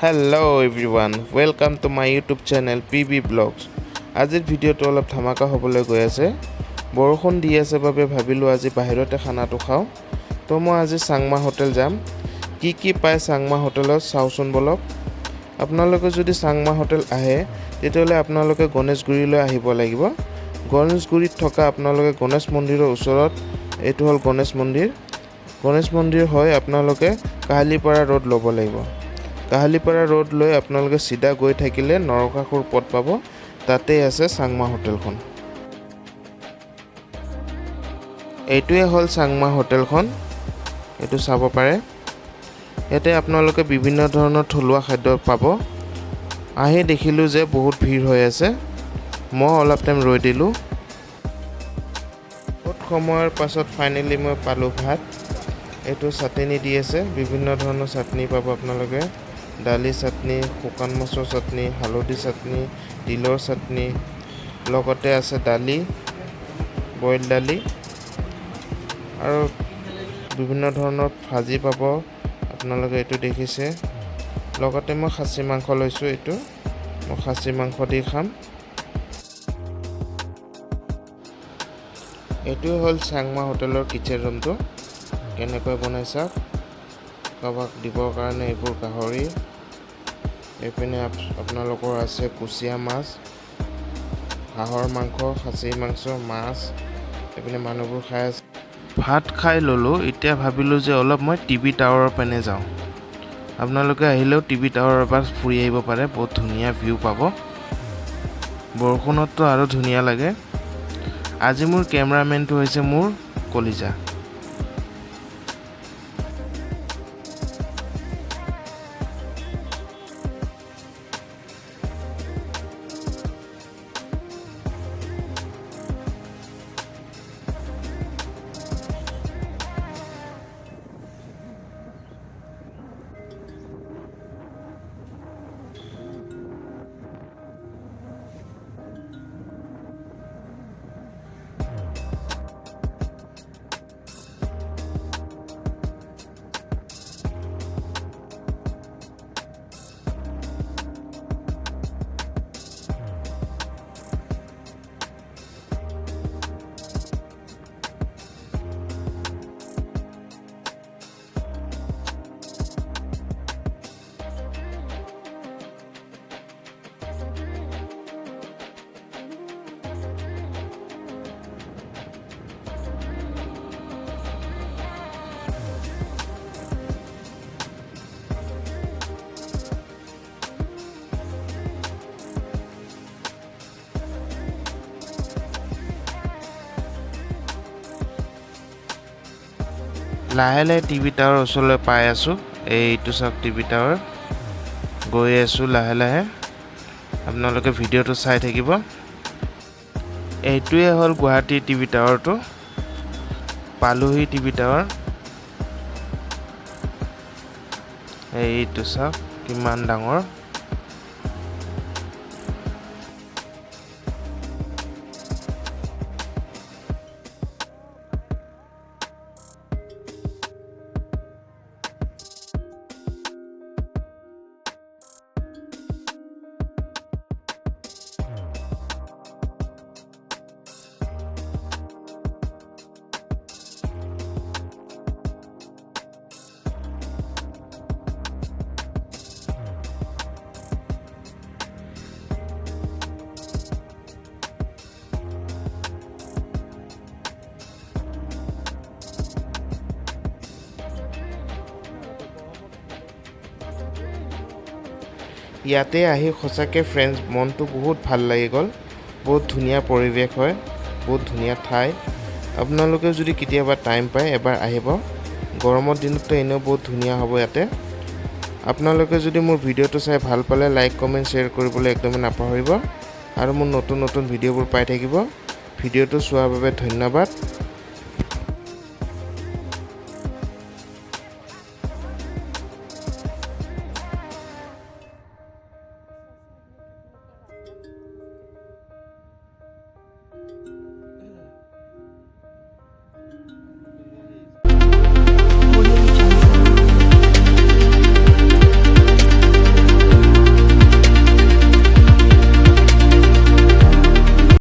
Hello everyone, welcome to my YouTube channel PB Vlogs. আজিৰ ভিডিঅ'টো অলপ ধামাকা হ'বলৈ গৈ আছে। বৰষুণ দি আছে বাবে ভাবিলো আজি বাহিৰতে খানাটো খাওঁ। তো মই আজি সাংমা হোটেল যাম। কি পায় সাংমা হোটেলত চাওচোন বলক। আপোনালোকে যদি সাংমা হোটেল আহে তেতিয়াহ'লে আপোনালোকে গণেশগুৰিলৈ আহিব লাগিব। গণেশগুৰিত থকা আপোনালোকে গণেশ মন্দিৰৰ ওচৰত এইটো হ'ল গণেশ মন্দিৰ। গণেশ মন্দিৰ হয় আপোনালোকে কাহালিপাৰা ৰোড ল'ব লাগিব। কাহালিপাৰা ৰোড লৈ আপোনালোকে সিধা গৈ থাকিলে নৰকাসুৰ পথ পাব, তাতে আছে সাংমা হোটেলখন। এইটোৱে হ'ল সাংমা হোটেলখন, এইটো চাব পাৰে। ইয়াতে আপোনালোকে বিভিন্ন ধৰণৰ থলুৱা খাদ্য পাব। আহি দেখিলোঁ যে বহুত ভিৰ হৈ আছে, মই অলপ টাইম ৰৈ দিলোঁ। বহুত সময়ৰ পাছত ফাইনেলি মই পালোঁ ভাত। এইটো চাটনি দি আছে, বিভিন্ন ধৰণৰ চাটনি পাব আপোনালোকে। দালি চাটনি, শুকান মাছৰ চাটনি, হালধি চাটনি, তিলৰ চাটনি, লগতে আছে দালি, বইল দালি আৰু বিভিন্ন ধৰণৰ ভাজি পাব আপোনালোকে। এইটো দেখিছে। লগতে মই খাচী মাংস লৈছোঁ। এইটো মই খাচী মাংস দি খাম। এইটোৱে হ'ল সাংমা হোটেলৰ কিটচেন ৰুমটো। কেনেকৈ বনাইছা কাৰোবাক দিবৰ কাৰণে এইবোৰ গাহৰি। এইপিনে আপোনালোকৰ আছে কুচিয়া মাছ, হাঁহৰ মাংস, খাচী মাংস, মাছ। এইপিনে মানুহবোৰ খাই আছে। ভাত খাই ল'লোঁ। এতিয়া ভাবিলোঁ যে অলপ মই টিভি টাৱাৰৰ পিনে যাওঁ। আপোনালোকে আহিলেও টিভি টাৱাৰৰ পৰা ফুৰি আহিব পাৰে, বহুত ধুনীয়া ভিউ পাব। বৰষুণততো আৰু ধুনীয়া লাগে। আজি মোৰ কেমেৰামেনটো হৈছে মোৰ কলিজা। লাহে লাহে টিভি টাৱাৰ ওচৰলৈ পাই আছোঁ। এইটো চাওক টিভি টাৱাৰ। গৈ আছোঁ লাহে লাহে, আপোনালোকে ভিডিঅ'টো চাই থাকিব। এইটোৱে হ'ল গুৱাহাটী টিভি টাৱাৰটো। পালোহি টিভি টাৱাৰ। এইটো চাওক কিমান ডাঙৰ। ইয়াতে আহি সঁচাকৈ ফ্ৰেণ্ডছ মনটো বহুত ভাল লাগি গ'ল। বহুত ধুনীয়া পৰিৱেশ হয়, বহুত ধুনীয়া ঠাই। আপোনালোকে যদি কেতিয়াবা টাইম পায় এবাৰ আহিব। গৰমৰ দিনততো এনেও বহুত ধুনীয়া হ'ব ইয়াতে। আপোনালোকে যদি মোৰ ভিডিঅ'টো চাই ভাল পালে লাইক কমেণ্ট শ্বেয়াৰ কৰিবলৈ একদমেই নাপাহৰিব। আৰু মোৰ নতুন নতুন ভিডিঅ'বোৰ পাই থাকিব। ভিডিঅ'টো চোৱাৰ বাবে ধন্যবাদ।